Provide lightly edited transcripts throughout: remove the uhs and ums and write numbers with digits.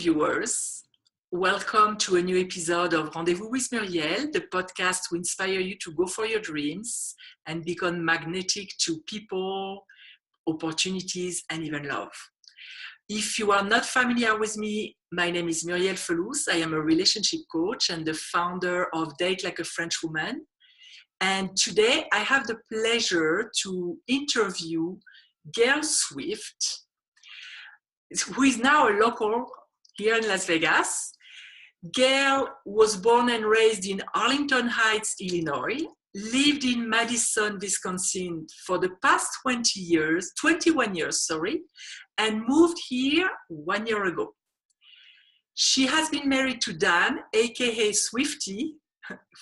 viewers. Welcome to a new episode of Rendezvous with Muriellle, the podcast to inspire you to go for your dreams and become magnetic to people, opportunities, and even love. If you are not familiar with me, my name is Muriellle Fellous. I am a relationship coach and the founder of Date Like a French Woman. And today I have the pleasure to interview Gail Swift, who is now a local here in Las Vegas. Gail was born and raised in Arlington Heights, Illinois, lived in Madison, Wisconsin for the past 21 years, and moved here 1 year ago. She has been married to Dan, aka Swifty,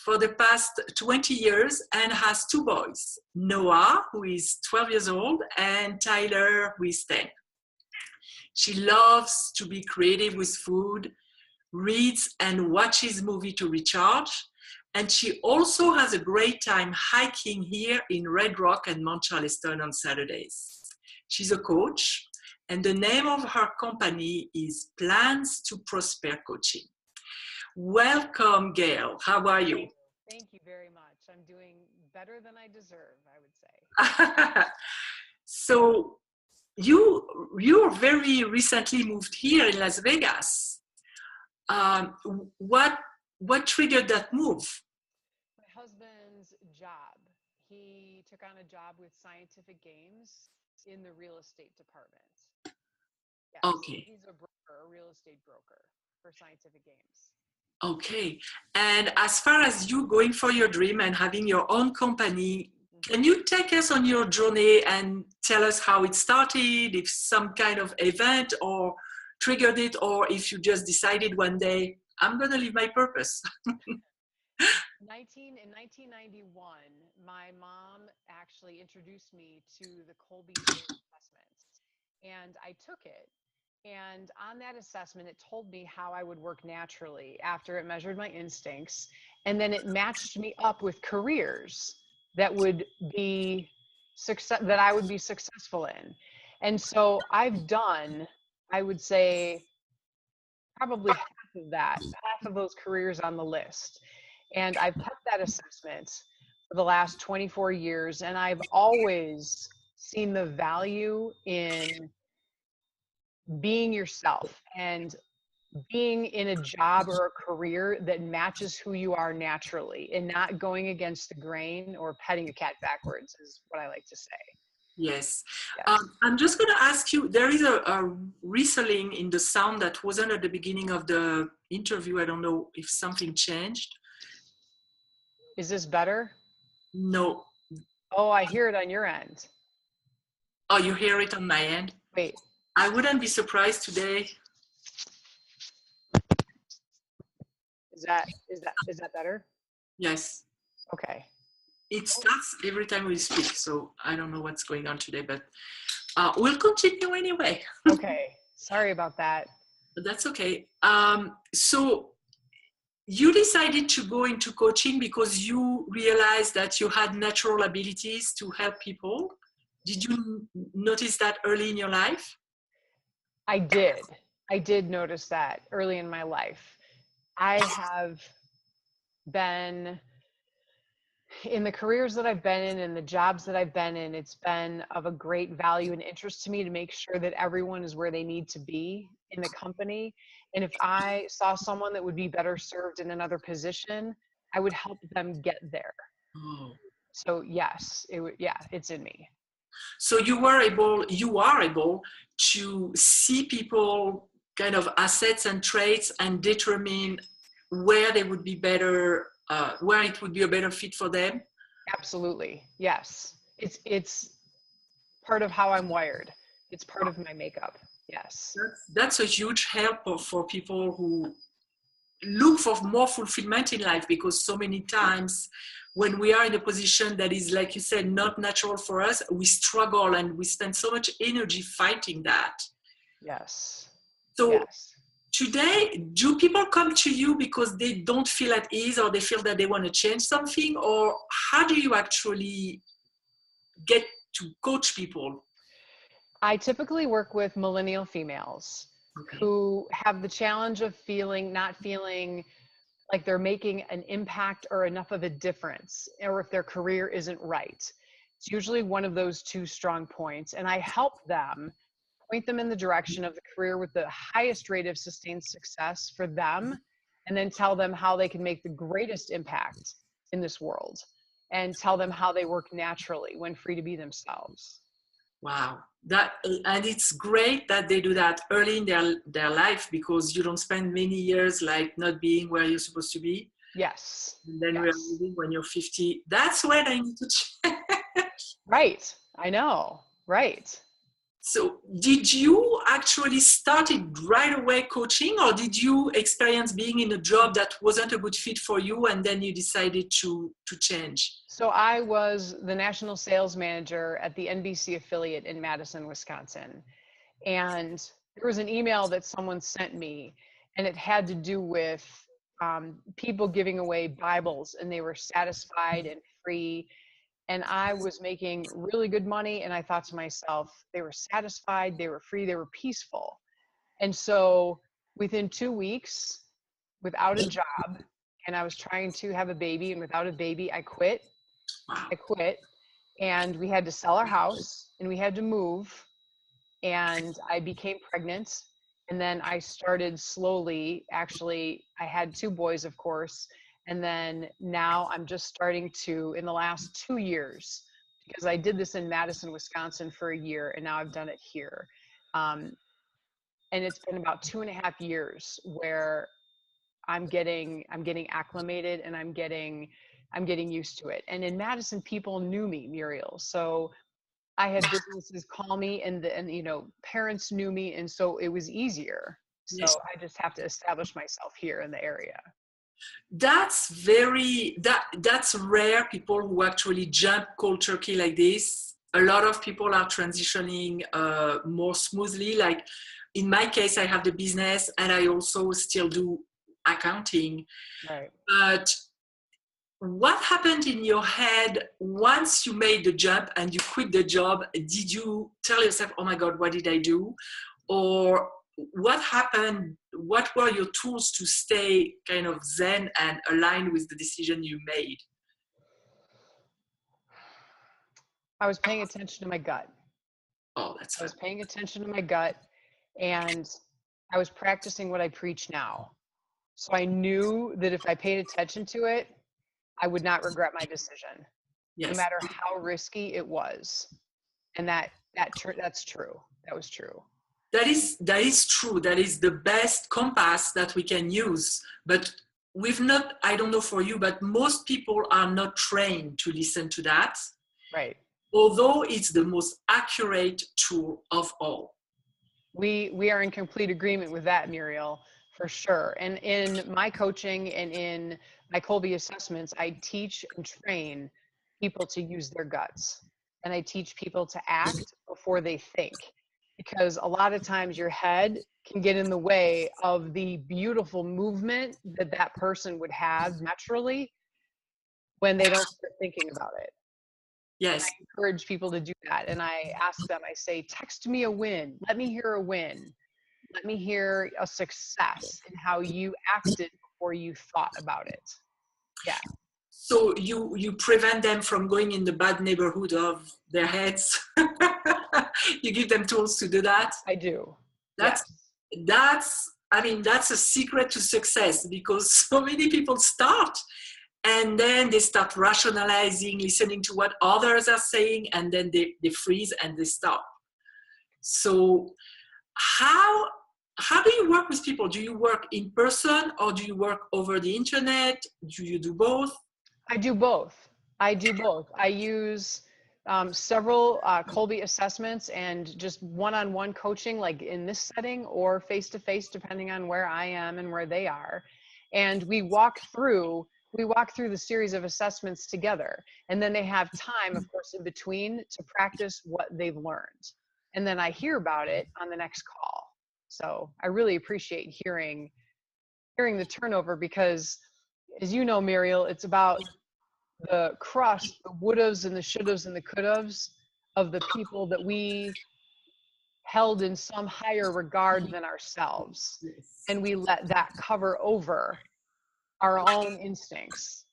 for the past 20 years and has two boys, Noah, who is 12 years old, and Tyler, who is 10. She loves to be creative with food, reads and watches movies to recharge, and she also has a great time hiking here in Red Rock and Mount Charleston on Saturdays. She's a coach, and the name of her company is Plans to Prosper Coaching. Welcome, Gail. How are you? Thank you very much. I'm doing better than I deserve, I would say. So you very recently moved here in Las Vegas. What triggered that move? My husband's job. He took on a job with Scientific Games in the real estate department. Yes, Okay. He's a real estate broker for Scientific Games. Okay. And as far as you going for your dream and having your own company, can you take us on your journey and tell us how it started, if some kind of event or triggered it, or if you just decided one day, I'm going to live my purpose? In 1991, my mom actually introduced me to the Colby assessment, and I took it. And on that assessment, it told me how I would work naturally after it measured my instincts. And then it matched me up with careers that would be that I would be successful in. And so I've done, I would say, probably half of those careers on the list. And I've kept that assessment for the last 24 years. And I've always seen the value in being yourself and being in a job or a career that matches who you are naturally and not going against the grain or petting a cat backwards is what I like to say. Yes. Yes. I'm just going to ask you, there is a rustling in the sound that wasn't at the beginning of the interview. I don't know if something changed. Is this better? No. Oh, I hear it on your end. Oh, you hear it on my end? Wait. I wouldn't be surprised today. Is that better? Yes. Okay. It starts every time we speak, so I don't know what's going on today, but we'll continue anyway. Okay. Sorry about that. That's okay. So you decided to go into coaching because you realized that you had natural abilities to help people. Did you notice that early in your life? I did notice that early in my life. I have been in the careers that I've been in and the jobs that I've been in, it's been of a great value and interest to me to make sure that everyone is where they need to be in the company. And if I saw someone that would be better served in another position, I would help them get there. Oh. So yes, it's in me. So you are able to see people kind of assets and traits and determine where they would be better, where it would be a better fit for them? Absolutely. Yes. It's part of how I'm wired. It's part of my makeup. Yes. That's a huge help for people who look for more fulfillment in life, because so many times when we are in a position that is, like you said, not natural for us, we struggle and we spend so much energy fighting that. Yes. So yes. Today, do people come to you because they don't feel at ease or they feel that they want to change something? Or how do you actually get to coach people? I typically work with millennial females Okay. who have the challenge of not feeling like they're making an impact or enough of a difference, or if their career isn't right. It's usually one of those two strong points. And I help them, point them in the direction of the career with the highest rate of sustained success for them, and then tell them how they can make the greatest impact in this world, and tell them how they work naturally when free to be themselves. Wow. And it's great that they do that early in their life, because you don't spend many years like not being where you're supposed to be. Yes. And then Yes. realizing when you're 50, that's when I need to change. Right. I know. Right. So did you actually started right away coaching, or did you experience being in a job that wasn't a good fit for you and then you decided to change? So I was the national sales manager at the NBC affiliate in Madison, Wisconsin. And there was an email that someone sent me, and it had to do with people giving away Bibles, and they were satisfied and free. And I was making really good money. And I thought to myself, they were satisfied, they were free, they were peaceful. And so within 2 weeks, without a job, and I was trying to have a baby, and without a baby, I quit. Wow. And we had to sell our house, and we had to move, and I became pregnant. And then I started slowly, actually, I had 2 boys, of course. And then now I'm just starting to, in the last 2 years, because I did this in Madison, Wisconsin for a year, and now I've done it here. And it's been about 2.5 years where I'm getting acclimated, and I'm getting used to it. And in Madison, people knew me, Muriellle. So I had businesses call me, and parents knew me, and so it was easier. So Yes. I just have to establish myself here in the area. That's rare, people who actually jump cold turkey like this. A lot of people are transitioning more smoothly. Like in my case, I have the business and I also still do accounting. Right. But what happened in your head once you made the jump and you quit the job? Did you tell yourself, oh my God, what did I do? Or what happened? What were your tools to stay kind of zen and aligned with the decision you made? I was paying attention to my gut. Oh, that's I was fun. paying attention to my gut, and I was practicing what I preach now. So I knew that if I paid attention to it, I would not regret my decision, no Yes. matter how risky it was. And that's true. That was true. That is true. That is the best compass that we can use. But we've not, I don't know for you, but most people are not trained to listen to that. Right. Although it's the most accurate tool of all. We are in complete agreement with that, Muriellle, for sure. And in my coaching and in my Kolbe assessments, I teach and train people to use their guts. And I teach people to act before they think. Because a lot of times your head can get in the way of the beautiful movement that that person would have naturally when they don't start thinking about it. Yes. I encourage people to do that. And I ask them, I say, text me a win. Let me hear a win. Let me hear a success in how you acted before you thought about it. Yeah. So you prevent them from going in the bad neighborhood of their heads. You give them tools to do that. I do. That's a secret to success, because so many people start and then they start rationalizing, listening to what others are saying, and then they freeze and they stop. So how do you work with people? Do you work in person or do you work over the internet? Do you do both? I do both. I use several Kolbe assessments and just one-on-one coaching, like in this setting, or face-to-face, depending on where I am and where they are. And we walk through the series of assessments together. And then they have time, of course, in between to practice what they've learned. And then I hear about it on the next call. So I really appreciate hearing the turnover, because as you know, Muriellle, it's about the crust, the would'ves and the should'ves and the could'ves of the people that we held in some higher regard than ourselves. Yes. And we let that cover over our own instincts.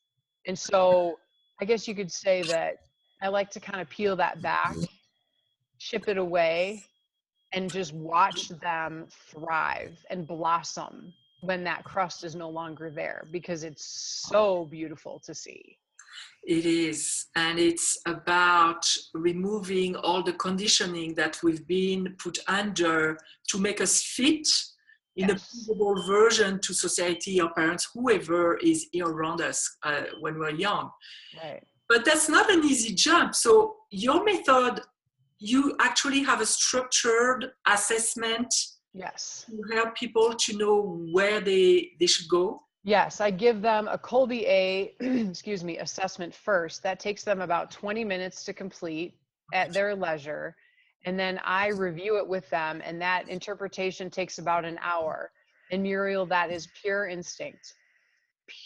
And so I guess you could say that I like to kind of peel that back, chip it away, and just watch them thrive and blossom when that crust is no longer there, because it's so beautiful to see. It is. And it's about removing all the conditioning that we've been put under to make us fit in a Yes. feasible version to society or parents, whoever is around us when we're young. Right. But that's not an easy jump. So your method, you actually have a structured assessment Yes. to help people to know where they should go. Yes, I give them a Colby A, excuse me, assessment first. That takes them about 20 minutes to complete at their leisure. And then I review it with them, and that interpretation takes about an hour. And Muriel, that is pure instinct.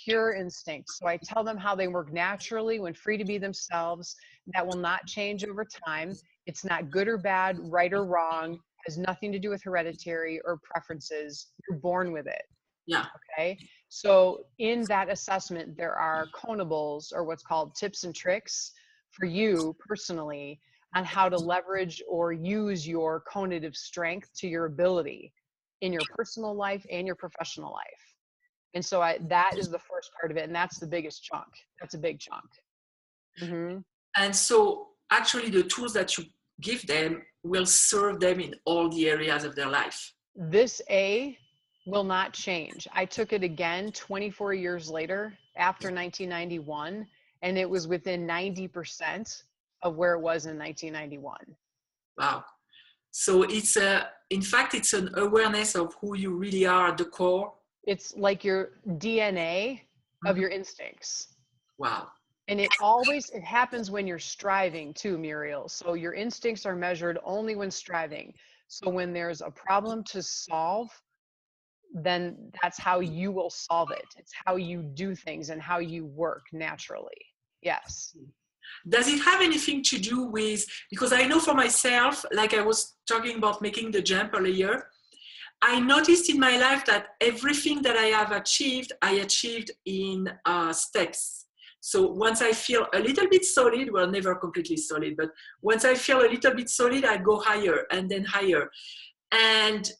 Pure instinct. So I tell them how they work naturally when free to be themselves. That will not change over time. It's not good or bad, right or wrong, has nothing to do with hereditary or preferences. You're born with it. Yeah. Okay. So in that assessment, there are conables, or what's called tips and tricks for you personally on how to leverage or use your conative strength to your ability in your personal life and your professional life. And so that is the first part of it. And that's the biggest chunk. That's a big chunk. Mm-hmm. And so actually the tools that you give them will serve them in all the areas of their life. This A will not change. I took it again 24 years later after 1991, and it was within 90% of where it was in 1991. Wow. So in fact, it's an awareness of who you really are at the core. It's like your DNA of your instincts. Wow. And it happens when you're striving too, Muriel. So your instincts are measured only when striving. So when there's a problem to solve, then that's how you will solve it. It's how you do things and how you work naturally. Yes. Does it have anything to do with, because I know for myself, like I was talking about making the jump earlier, I noticed in my life that everything that I have achieved, I achieved in steps. So once I feel a little bit solid, well, never completely solid, but once I feel a little bit solid, I go higher and then higher. And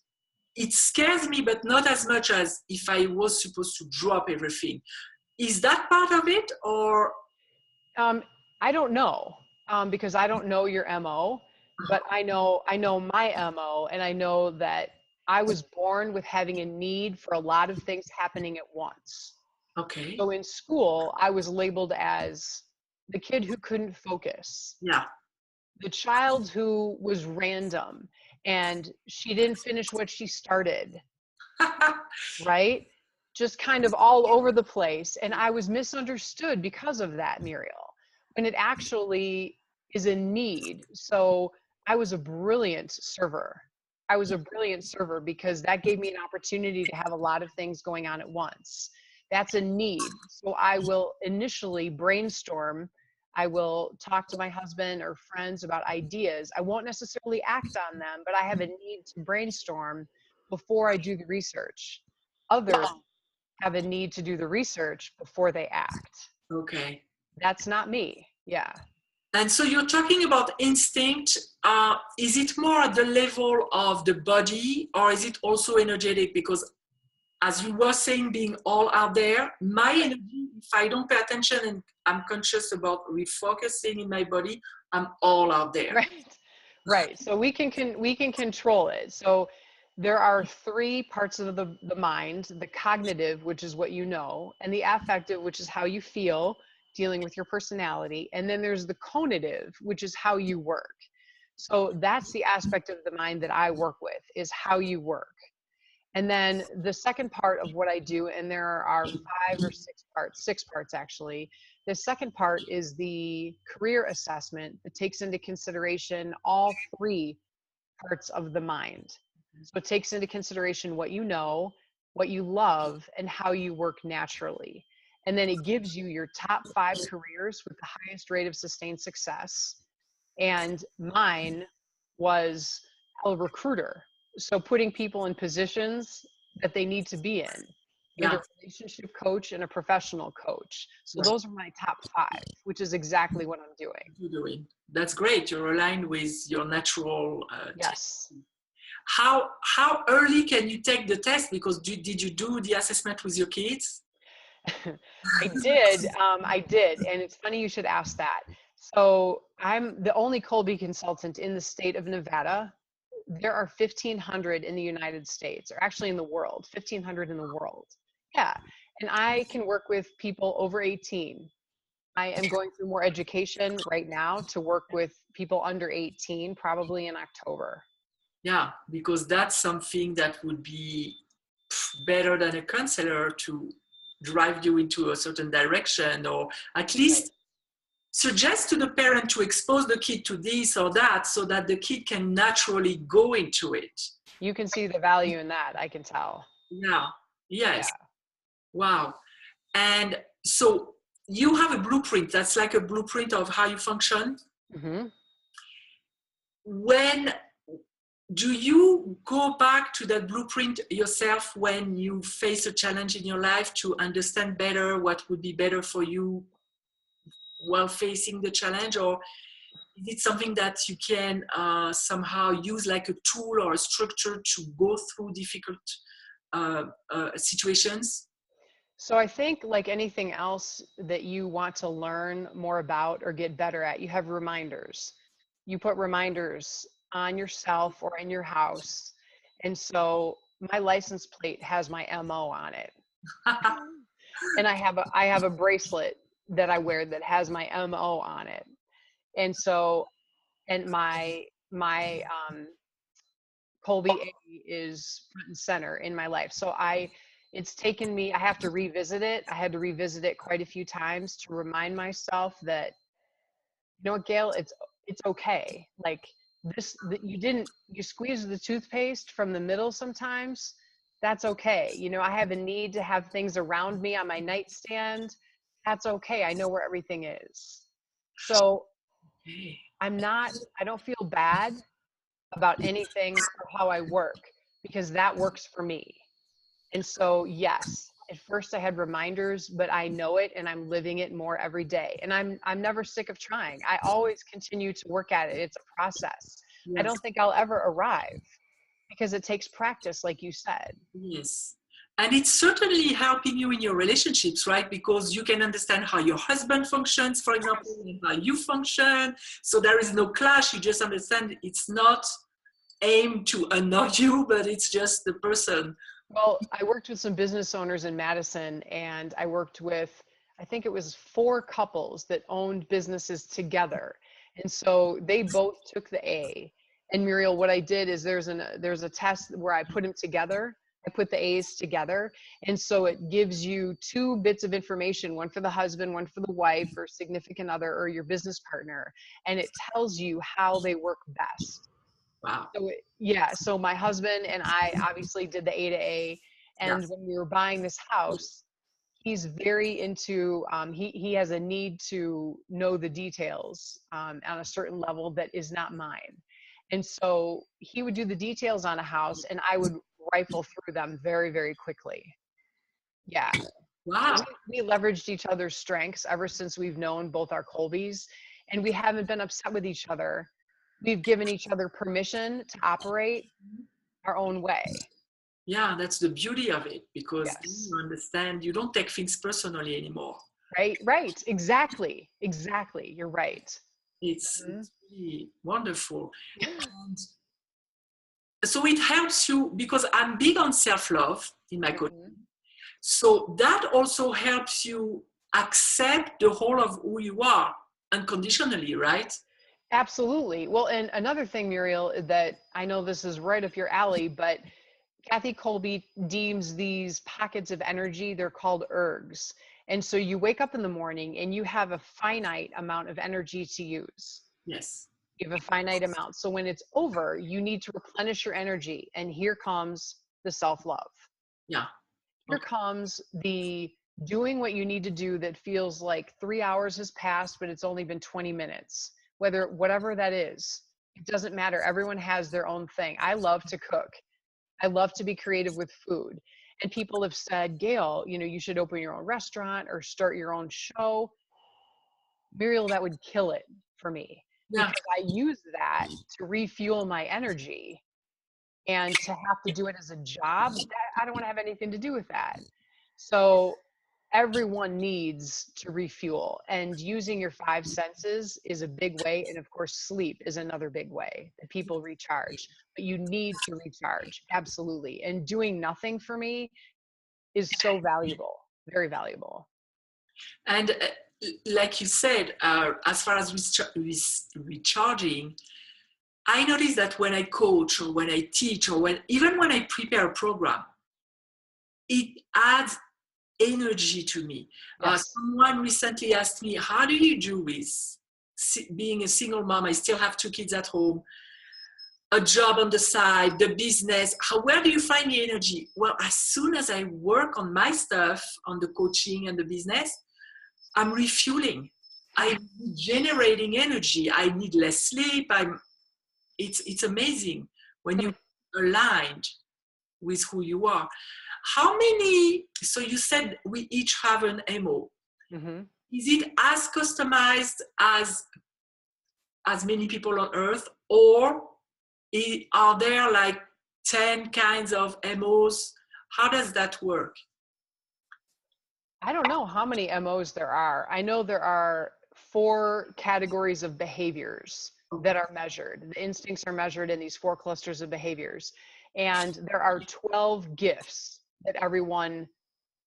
it scares me, but not as much as if I was supposed to drop everything. Is that part of it, or? I don't know, because I don't know your MO, but I know my MO, and I know that I was born with having a need for a lot of things happening at once. Okay. So in school, I was labeled as the kid who couldn't focus, Yeah. the child who was random, and she didn't finish what she started, right? Just kind of all over the place. And I was misunderstood because of that, Muriel, when it actually is a need. So I was a brilliant server. I was a brilliant server because that gave me an opportunity to have a lot of things going on at once. That's a need. So I will initially brainstorm. I will talk to my husband or friends about ideas. I won't necessarily act on them, but I have a need to brainstorm before I do the research. Others have a need to do the research before they act. Okay. That's not me. Yeah. And so you're talking about instinct. Is it more at the level of the body, or is it also energetic? Because as you were saying, being all out there, my energy, if I don't pay attention and I'm conscious about refocusing in my body, I'm all out there. Right. Right. So we can control it. So there are three parts of the mind: the cognitive, which is what you know, and the affective, which is how you feel, dealing with your personality. And then there's the conative, which is how you work. So that's the aspect of the mind that I work with, is how you work. And then the second part of what I do, and there are six parts actually. The second part is the career assessment that takes into consideration all three parts of the mind. So it takes into consideration what you know, what you love, and how you work naturally. And then it gives you your top 5 careers with the highest rate of sustained success. And mine was a recruiter. So putting people in positions that they need to be in, and Yeah. a relationship coach and a professional coach. So Right. those are my top 5, which is exactly what I'm doing. You're doing. That's great. You're aligned with your natural Yes. how early can you take the test? Because did you do the assessment with your kids? I did. And it's funny you should ask that. So I'm the only Colby consultant in the state of Nevada. There are 1,500 in the United States, or actually in the world, 1,500 in the world. Yeah. And I can work with people over 18. I am going through more education right now to work with people under 18, probably in October. Yeah, because that's something that would be better than a counselor to drive you into a certain direction, or at least suggest to the parent to expose the kid to this or that so that the kid can naturally go into it. You can see the value in that, I can tell. Yeah. Yeah. Yes. Wow. And so you have a blueprint. That's like a blueprint of how you function. Mm-hmm. When do you go back to that blueprint yourself when you face a challenge in your life to understand better what would be better for you while facing the challenge? Or is it something that you can somehow use like a tool or a structure to go through difficult situations? So I think like anything else that you want to learn more about or get better at, you have reminders. You put reminders on yourself or in your house. And so my license plate has my MO on it. And I have a bracelet that I wear that has my MO on it. And so and my Colby A is front and center in my life. So it's taken me, I have to revisit it. I had to revisit it quite a few times to remind myself that, you know what, Gail, it's okay. Like you squeeze the toothpaste from the middle sometimes. That's okay. You know, I have a need to have things around me on my nightstand. That's okay. I know where everything is. So I don't feel bad about anything or how I work because that works for me. And so, yes, at first I had reminders, but I know it and I'm living it more every day. And I'm never sick of trying. I always continue to work at it. It's a process. I Yes. don't think I'll ever arrive because it takes practice, like you said. Yes. And it's certainly helping you in your relationships, right? Because you can understand how your husband functions, for example, and how you function. So there is no clash. You just understand it's not aimed to annoy you, but it's just the person. Well, I worked with some business owners in Madison, and I worked with, I think it was 4 couples that owned businesses together. And so they both took the A. And Muriel, what I did is there's a test where I put them together. I put the A's together. And so it gives you 2 bits of information, one for the husband, one for the wife or significant other or your business partner. And it tells you how they work best. Wow. So my husband and I obviously did the A to A. And Yes. when we were buying this house, he's very into, he has a need to know the details on a certain level that is not mine. And so he would do the details on a house and I would rifle through them very, very quickly. Yeah. So Wow. we leveraged each other's strengths ever since we've known both our Colbys, and we haven't been upset with each other. We've given each other permission to operate our own way. Yeah, that's the beauty of it, because then Yes. you understand, you don't take things personally anymore. Right. Exactly. You're right. It's Mhm. really wonderful. And so it helps you, because I'm big on self-love in my coaching. Mhm. So that also helps you accept the whole of who you are unconditionally, right? Absolutely. Well, and another thing, Muriel, that I know this is right up your alley, but Kathy Colby deems these pockets of energy, they're called ergs. And so you wake up in the morning and you have a finite amount of energy to use. Yes. You have a finite amount. So when it's over, you need to replenish your energy. And here comes the self-love. Yeah. Here Okay. comes the doing what you need to do that feels like 3 hours has passed, but it's only been 20 minutes, whatever that is. It doesn't matter. Everyone has their own thing. I love to cook. I love to be creative with food. And people have said, Gail, you should open your own restaurant or start your own show. Muriellle, that would kill it for me Yeah. because I use that to refuel my energy, and to have to do it as a job, I don't want to have anything to do with that. So everyone needs to refuel, and using your five senses is a big way. And of course, sleep is another big way that people recharge, but you need to recharge. Absolutely. And doing nothing for me is so valuable, very valuable. And like you said, as far as recharging, I notice that when I coach or when I teach or even when I prepare a program, it adds energy to me. Yes. Someone recently asked me, how do you do with being a single mom? I still have 2 kids at home, a job on the side, the business. Where do you find the energy? Well, as soon as I work on my stuff, on the coaching and the business, I'm refueling. I'm generating energy. I need less sleep. It's amazing when you're aligned with who you are. How many, so you said we each have an MO. Mm-hmm. Is it as customized as many people on earth, or are there like 10 kinds of MOs? How does that work? I don't know how many MOs there are. I know there are 4 categories of behaviors that are measured. The instincts are measured in these 4 clusters of behaviors. And there are 12 gifts that everyone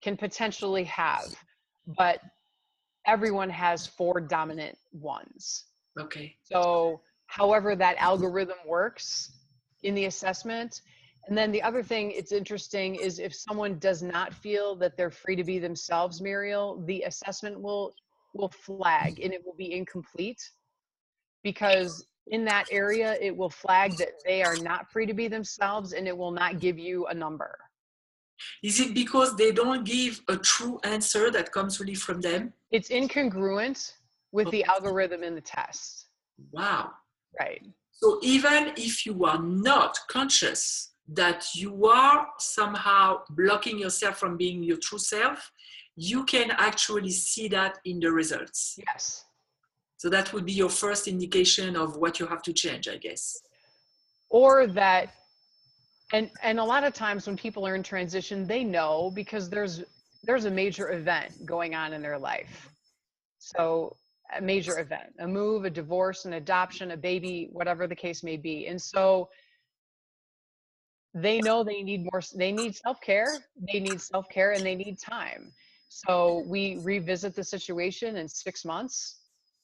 can potentially have, but everyone has 4 dominant ones. Okay. So however that algorithm works in the assessment. And then the other thing, it's interesting, is if someone does not feel that they're free to be themselves, Muriellle, the assessment will flag and it will be incomplete, because in that area, it will flag that they are not free to be themselves, and it will not give you a number. Is it because they don't give a true answer that comes really from them? It's incongruent with the algorithm in the test. Wow. Right. So even if you are not conscious that you are somehow blocking yourself from being your true self, you can actually see that in the results. Yes. So that would be your first indication of what you have to change, I guess. Or that, and a lot of times when people are in transition, they know because there's a major event going on in their life. So a major event, a move, a divorce, an adoption, a baby, whatever the case may be. And so they know they need self-care, and they need time. So we revisit the situation in 6 months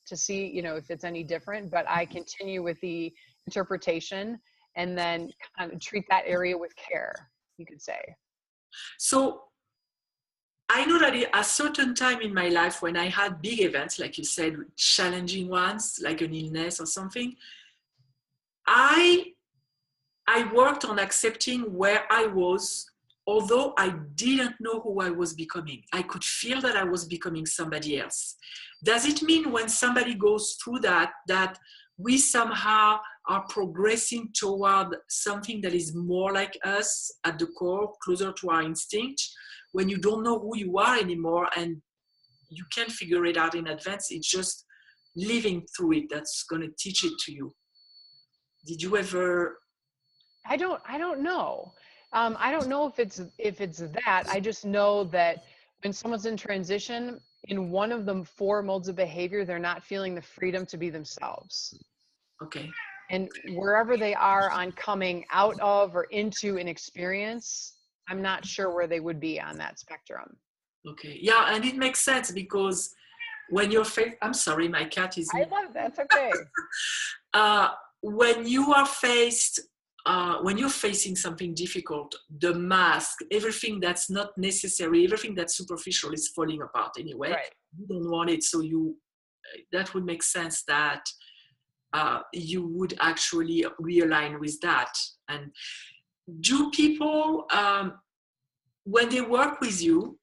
to see, if it's any different, but I continue with the interpretation and then kind of treat that area with care, you could say. So I know that at a certain time in my life, when I had big events, like you said, challenging ones, like an illness or something, I worked on accepting where I was, although I didn't know who I was becoming. I could feel that I was becoming somebody else. Does it mean when somebody goes through that we somehow are progressing toward something that is more like us at the core, closer to our instinct, when you don't know who you are anymore and you can't figure it out in advance? It's just living through it that's going to teach it to you. Did you ever? I don't know. I don't know if it's that. I just know that when someone's in transition, in one of the 4 modes of behavior, they're not feeling the freedom to be themselves. Okay. And wherever they are on coming out of or into an experience, I'm not sure where they would be on that spectrum. Okay. Yeah, and it makes sense because when you're I'm sorry, my cat is. I love that. That's okay. When you are when you're facing something difficult, the mask, everything that's not necessary, everything that's superficial is falling apart anyway. Right. You don't want it, so that would make sense that you would actually realign with that. And do people, when they work with you,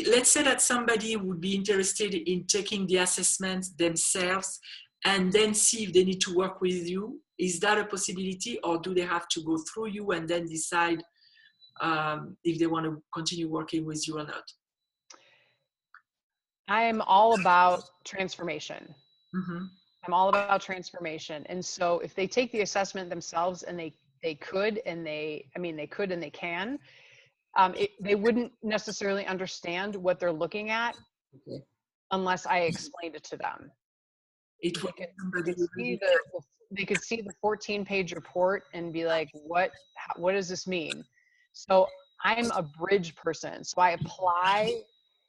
let's say that somebody would be interested in taking the assessment themselves and then see if they need to work with you? Is that a possibility, or do they have to go through you and then decide if they want to continue working with you or not? I am all about transformation. Mm-hmm. I'm all about transformation. And so if they take the assessment themselves and they could and they can, they wouldn't necessarily understand what they're looking at Okay. unless I explained it to them. It They was could, somebody they could see the 14-page report and be like, what does this mean? So I'm a bridge person. So I apply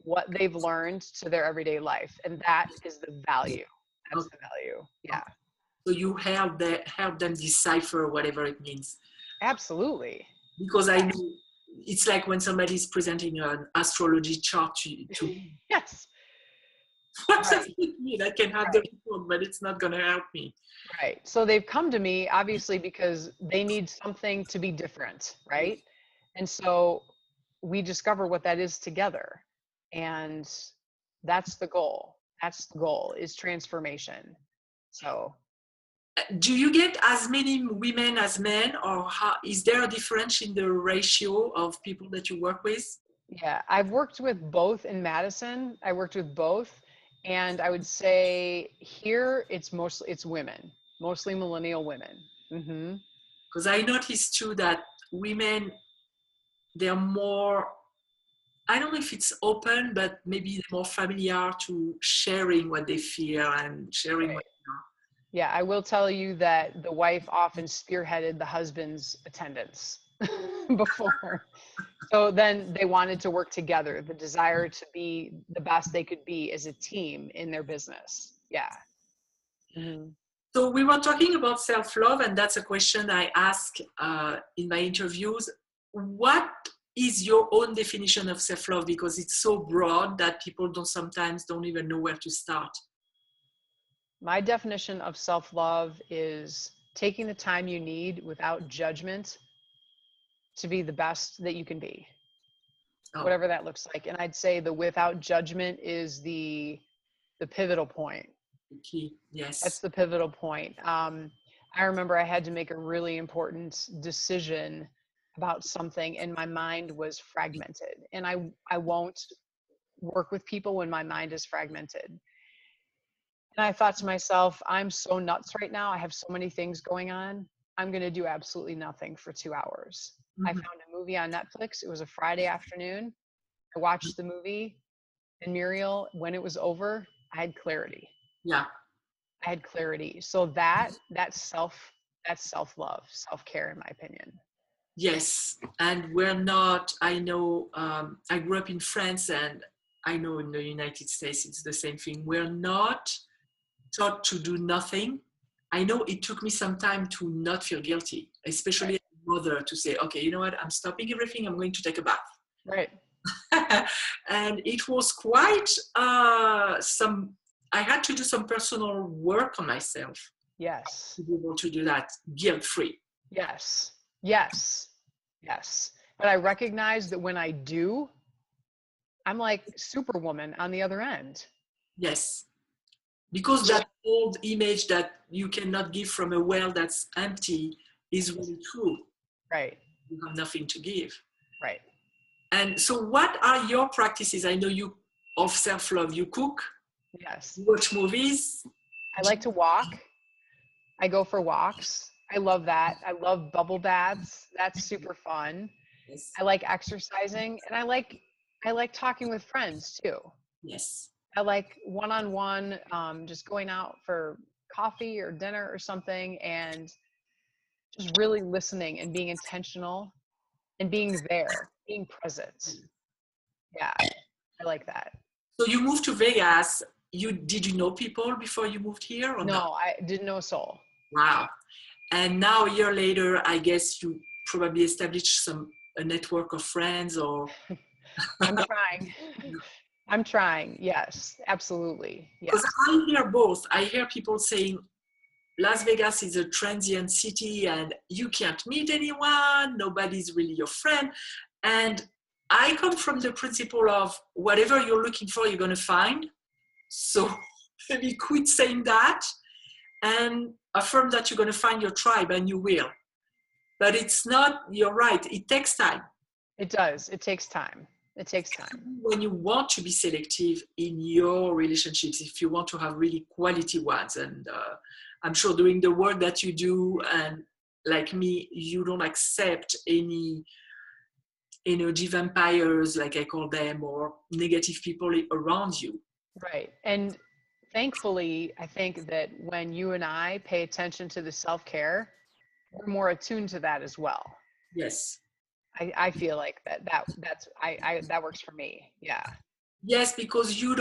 what they've learned to their everyday life. And that is the value. That's the value. Yeah. So you help them decipher whatever it means. Absolutely. Because I know it's like when somebody is presenting an astrology chart to Yes. what does it mean? I can have the report, but it's not going to help me. Right. So they've come to me obviously because they need something to be different, right? And so we discover what that is together. And that's the goal. That's the goal, is transformation. So do you get as many women as men, or is there a difference in the ratio of people that you work with? yeah, I've worked with both in Madison. I worked with both. And I would say here it's women, mostly millennial women. Mm-hmm. Because I noticed too that women, they're more, I don't know if it's open, but maybe they're more familiar to sharing what they feel and sharing what they know. Yeah, I will tell you that the wife often spearheaded the husband's attendance before. So then they wanted to work together, the desire to be the best they could be as a team in their business. Yeah. Mm-hmm. So we were talking about self-love, and that's a question I ask in my interviews. What is your own definition of self-love? Because it's so broad that people sometimes don't even know where to start. My definition of self-love is taking the time you need without judgment to be the best that you can be, whatever that looks like. And I'd say the without judgment is the pivotal point. Key. Yes. That's the pivotal point. I remember I had to make a really important decision about something and my mind was fragmented. And I won't work with people when my mind is fragmented. And I thought to myself, I'm so nuts right now. I have so many things going on. I'm going to do absolutely nothing for 2 hours. Mm-hmm. I found a movie on Netflix. It was a Friday afternoon. I watched the movie, and Muriellle, when it was over, I had clarity. Yeah. I had clarity. So that's self-love, self-care, in my opinion. Yes. And we're not, I know, I grew up in France, and I know in the United States, it's the same thing. We're not taught to do nothing. I know it took me some time to not feel guilty, especially as a mother, to say, okay, you know what, I'm stopping everything, I'm going to take a bath. Right. And it was quite I had to do some personal work on myself. Yes. To be able to do that guilt-free. Yes. Yes. Yes. But I recognize that when I do, I'm like Superwoman on the other end. Yes. Because that old image that you cannot give from a well that's empty is really true. Right. You have nothing to give. Right. And so what are your practices? I know you of self-love. You cook. Yes. You watch movies. I like to walk. I go for walks. I love that. I love bubble baths. That's super fun. Yes. I like exercising, and I like talking with friends too. Yes. I like one-on-one, just going out for coffee or dinner or something and just really listening and being intentional and being there, being present. Yeah, I like that. So you moved to Vegas. Did you know people before you moved here? Or no, I didn't know a soul. Wow. And now a year later, I guess you probably established a network of friends or... I'm trying. I'm trying. Yes, absolutely. Yes. Because I hear both. I hear people saying Las Vegas is a transient city and you can't meet anyone. Nobody's really your friend. And I come from the principle of whatever you're looking for, you're going to find. So maybe quit saying that and affirm that you're going to find your tribe, and you will. But it's not, you're right, it takes time. It does. It takes time. It takes time. When you want to be selective in your relationships, if you want to have really quality ones, and I'm sure doing the work that you do, and like me, you don't accept any energy vampires, like I call them, or negative people around you. Right. And thankfully, I think that when you and I pay attention to the self-care, we're more attuned to that as well. Yes. I feel like that works for me. Yeah. Yes, because you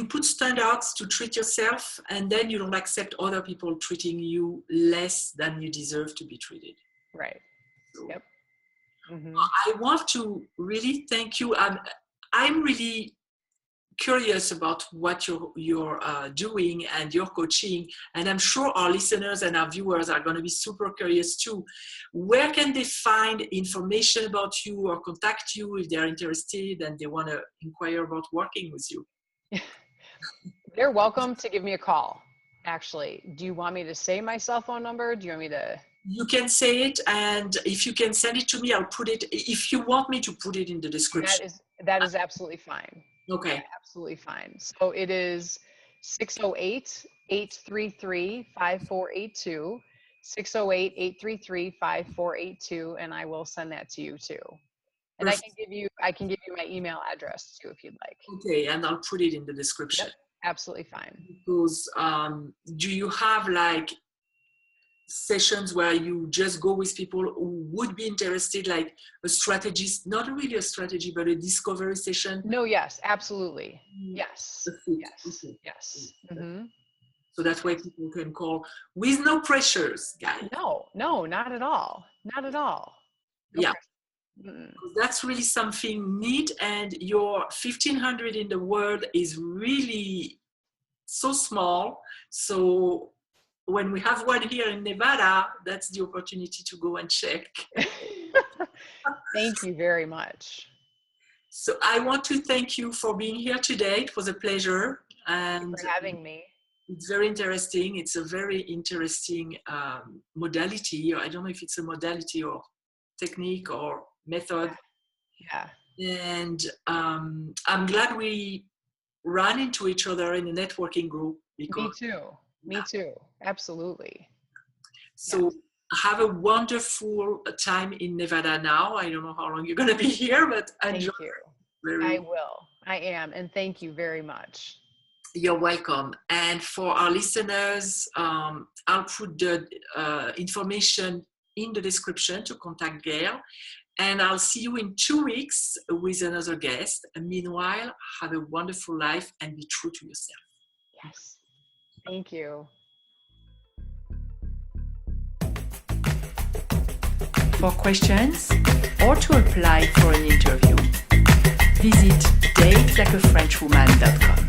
put standards to treat yourself, and then you don't accept other people treating you less than you deserve to be treated. Right. So, yep. Mm-hmm. I want to really thank you. I'm really curious about what you're doing and your coaching, and I'm sure our listeners and our viewers are going to be super curious too. Where can they find information about you or contact you if they're interested and they want to inquire about working with you? They're welcome to give me a call. Actually, do you want me to say my cell phone number? Do you want me to? You can say it, and if you can send it to me, I'll put it, if you want me to put it in the description. That is absolutely fine. Okay. Yeah, absolutely fine. So it is 608-833-5482, 608-833-5482, and I will send that to you too. And I can give you my email address too if you'd like. Okay, and I'll put it in the description. Yep, absolutely fine. Because do you have like sessions where you just go with people who would be interested, like a strategist, not really a strategy, but a discovery session? No, yes, absolutely. Yes. Yes. Okay. Yes. Mm-hmm. So that way people can call with no pressures, guys. No, not at all. Not at all. No yeah. Mm. That's really something neat, and your 1,500 in the world is really so small. So when we have one here in Nevada, that's the opportunity to go and check. Thank you very much. So I want to thank you for being here today. It was a pleasure. And thank you for having me. It's very interesting. It's a very interesting modality. I don't know if it's a modality or technique or method. Yeah. And I'm glad we ran into each other in a networking group. Because, Me too. Absolutely. So have a wonderful time in Nevada now. I don't know how long you're going to be here, but enjoy. Thank you. I will. I am. And thank you very much. You're welcome. And for our listeners, I'll put the information in the description to contact Gail. And I'll see you in 2 weeks with another guest. And meanwhile, have a wonderful life and be true to yourself. Yes. Thank you. For questions or to apply for an interview, visit datelikeafrenchwoman.com.